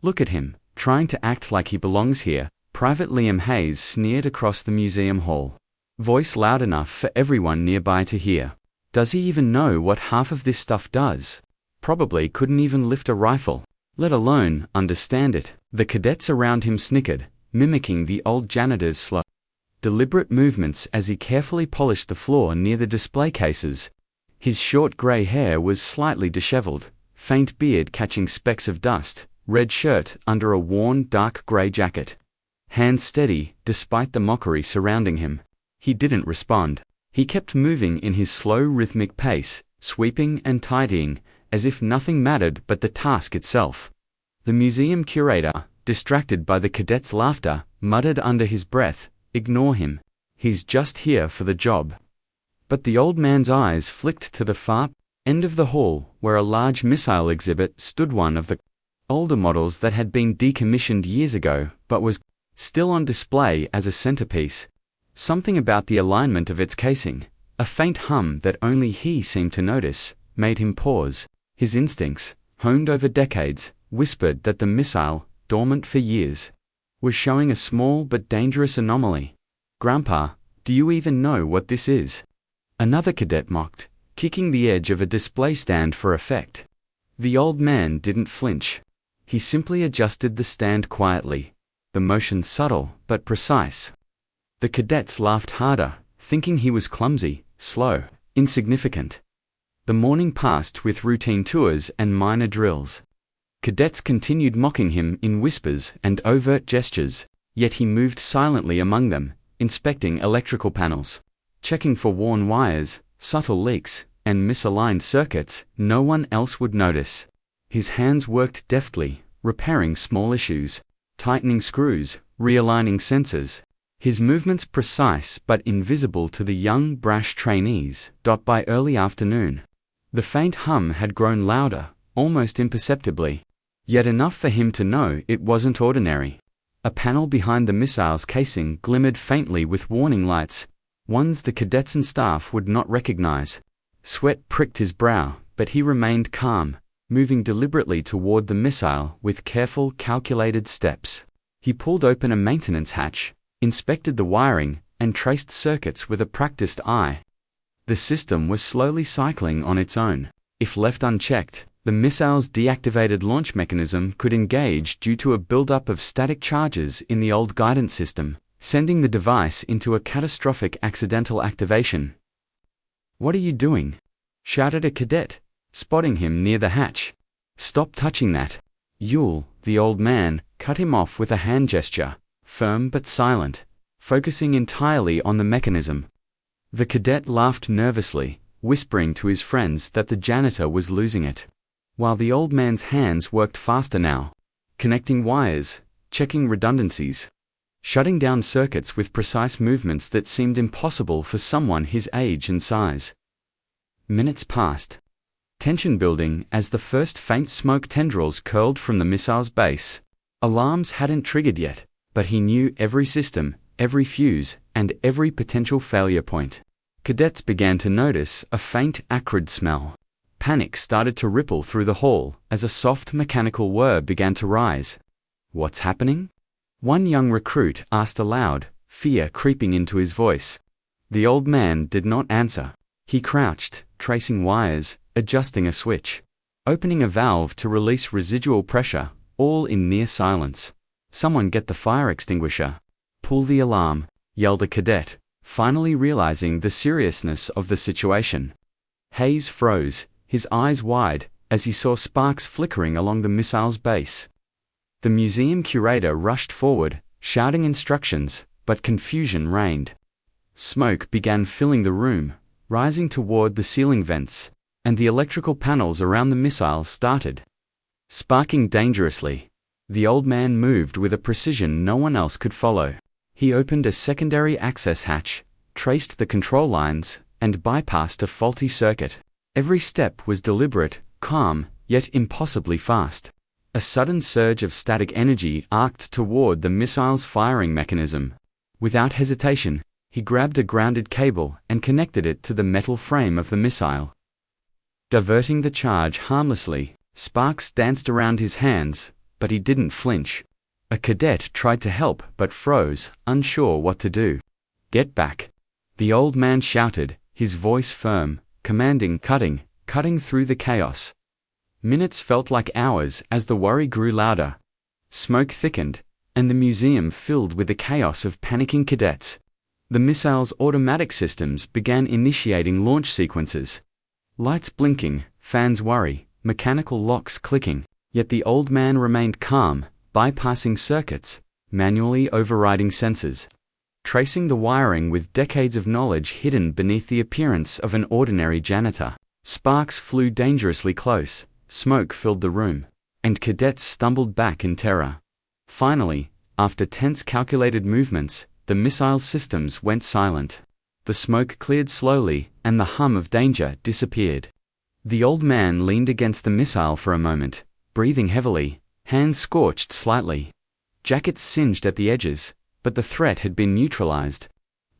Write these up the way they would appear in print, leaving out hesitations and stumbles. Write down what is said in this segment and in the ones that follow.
Look at him, trying to act like he belongs here, Private Liam Hayes sneered across the museum hall. Voice loud enough for everyone nearby to hear. Does he even know what half of this stuff does? Probably couldn't even lift a rifle, let alone understand it. The cadets around him snickered, mimicking the old janitor's slow, deliberate movements as he carefully polished the floor near the display cases. His short grey hair was slightly disheveled, faint beard catching specks of dust, red shirt under a worn dark grey jacket. Hands steady, despite the mockery surrounding him. He didn't respond. He kept moving in his slow rhythmic pace, sweeping and tidying, as if nothing mattered but the task itself. The museum curator, distracted by the cadets' laughter, muttered under his breath, "Ignore him. He's just here for the job." But the old man's eyes flicked to the far end of the hall, where a large missile exhibit stood, one of the older models that had been decommissioned years ago, but was still on display as a centerpiece. Something about the alignment of its casing, a faint hum that only he seemed to notice, made him pause. His instincts, honed over decades, whispered that the missile, dormant for years, was showing a small but dangerous anomaly. "Grandpa, do you even know what this is?" Another cadet mocked, kicking the edge of a display stand for effect. The old man didn't flinch. He simply adjusted the stand quietly, the motion subtle but precise. The cadets laughed harder, thinking he was clumsy, slow, insignificant. The morning passed with routine tours and minor drills. Cadets continued mocking him in whispers and overt gestures, yet he moved silently among them, inspecting electrical panels, checking for worn wires, subtle leaks, and misaligned circuits no one else would notice. His hands worked deftly, repairing small issues, tightening screws, realigning sensors. His movements precise but invisible to the young, brash trainees. By early afternoon, the faint hum had grown louder, almost imperceptibly, yet enough for him to know it wasn't ordinary. A panel behind the missile's casing glimmered faintly with warning lights, ones the cadets and staff would not recognize. Sweat pricked his brow, but he remained calm, moving deliberately toward the missile with careful, calculated steps. He pulled open a maintenance hatch, inspected the wiring, and traced circuits with a practiced eye. The system was slowly cycling on its own. If left unchecked, the missile's deactivated launch mechanism could engage due to a buildup of static charges in the old guidance system, sending the device into a catastrophic accidental activation. "What are you doing?" shouted a cadet, spotting him near the hatch. "Stop touching that." Yule, the old man, cut him off with a hand gesture, firm but silent, focusing entirely on the mechanism. The cadet laughed nervously, whispering to his friends that the janitor was losing it, while the old man's hands worked faster now, connecting wires, checking redundancies, shutting down circuits with precise movements that seemed impossible for someone his age and size. Minutes passed, tension building as the first faint smoke tendrils curled from the missile's base. Alarms hadn't triggered yet, but he knew every system, every fuse, and every potential failure point. Cadets began to notice a faint acrid smell. Panic started to ripple through the hall as a soft mechanical whir began to rise. "What's happening?" one young recruit asked aloud, fear creeping into his voice. The old man did not answer. He crouched, tracing wires, adjusting a switch, opening a valve to release residual pressure, all in near silence. "Someone get the fire extinguisher. Pull the alarm," yelled a cadet, finally realizing the seriousness of the situation. Hayes froze, his eyes wide, as he saw sparks flickering along the missile's base. The museum curator rushed forward, shouting instructions, but confusion reigned. Smoke began filling the room, rising toward the ceiling vents, and the electrical panels around the missile started sparking dangerously. The old man moved with a precision no one else could follow. He opened a secondary access hatch, traced the control lines, and bypassed a faulty circuit. Every step was deliberate, calm, yet impossibly fast. A sudden surge of static energy arced toward the missile's firing mechanism. Without hesitation, he grabbed a grounded cable and connected it to the metal frame of the missile. Diverting the charge harmlessly, sparks danced around his hands, but he didn't flinch. A cadet tried to help but froze, unsure what to do. "Get back!" the old man shouted, his voice firm, commanding, cutting through the chaos. Minutes felt like hours as the worry grew louder. Smoke thickened, and the museum filled with the chaos of panicking cadets. The missile's automatic systems began initiating launch sequences. Lights blinking, fans worry, mechanical locks clicking, yet the old man remained calm, bypassing circuits, manually overriding sensors, tracing the wiring with decades of knowledge hidden beneath the appearance of an ordinary janitor. Sparks flew dangerously close, smoke filled the room, and cadets stumbled back in terror. Finally, after tense calculated movements, the missile's systems went silent. The smoke cleared slowly, and the hum of danger disappeared. The old man leaned against the missile for a moment, breathing heavily, hands scorched slightly. Jackets singed at the edges, but the threat had been neutralized.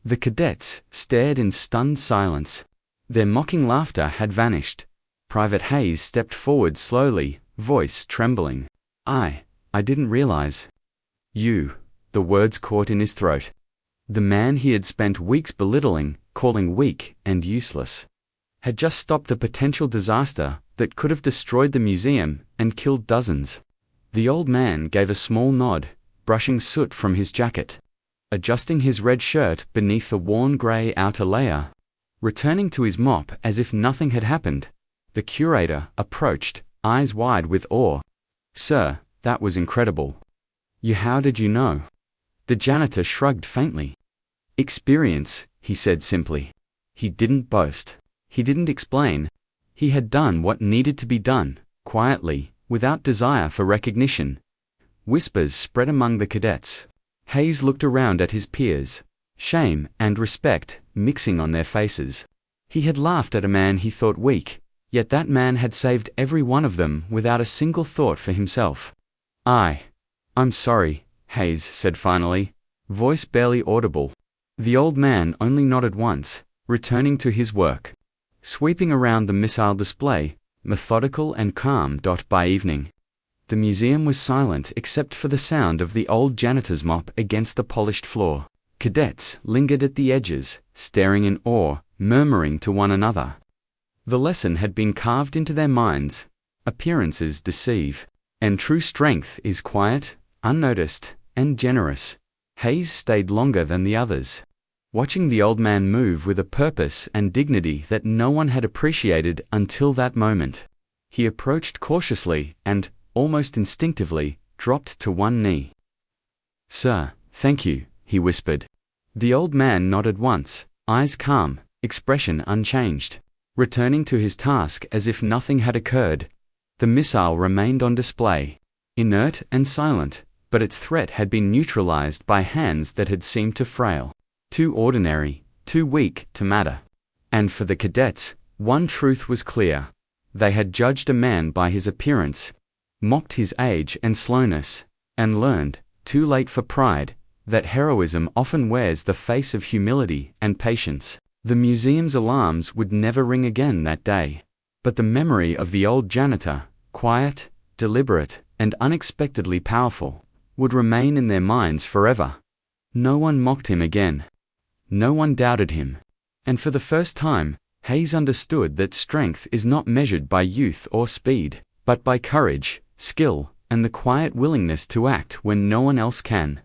The cadets stared in stunned silence. Their mocking laughter had vanished. Private Hayes stepped forward slowly, voice trembling. I didn't realize. You." The words caught in his throat. The man he had spent weeks belittling, calling weak and useless, had just stopped a potential disaster that could have destroyed the museum and killed dozens. The old man gave a small nod, brushing soot from his jacket, adjusting his red shirt beneath the worn gray outer layer, returning to his mop as if nothing had happened. The curator approached, eyes wide with awe. "Sir, that was incredible. How did you know?" The janitor shrugged faintly. "Experience," he said simply. He didn't boast. He didn't explain. He had done what needed to be done, quietly, without desire for recognition. Whispers spread among the cadets. Hayes looked around at his peers, shame and respect mixing on their faces. He had laughed at a man he thought weak, yet that man had saved every one of them without a single thought for himself. I'm sorry," Hayes said finally, voice barely audible. The old man only nodded once, returning to his work, sweeping around the missile display, methodical and calm. By evening, the museum was silent except for the sound of the old janitor's mop against the polished floor. Cadets lingered at the edges, staring in awe, murmuring to one another. The lesson had been carved into their minds. Appearances deceive, and true strength is quiet, unnoticed, and generous. Hayes stayed longer than the others, watching the old man move with a purpose and dignity that no one had appreciated until that moment. He approached cautiously and, almost instinctively, dropped to one knee. "Sir, thank you," he whispered. The old man nodded once, eyes calm, expression unchanged, returning to his task as if nothing had occurred. The missile remained on display, inert and silent, but its threat had been neutralized by hands that had seemed too frail, too ordinary, too weak to matter. And for the cadets, one truth was clear. They had judged a man by his appearance, mocked his age and slowness, and learned, too late for pride, that heroism often wears the face of humility and patience. The museum's alarms would never ring again that day, but the memory of the old janitor, quiet, deliberate, and unexpectedly powerful, would remain in their minds forever. No one mocked him again. No one doubted him. And for the first time, Hayes understood that strength is not measured by youth or speed, but by courage, skill, and the quiet willingness to act when no one else can.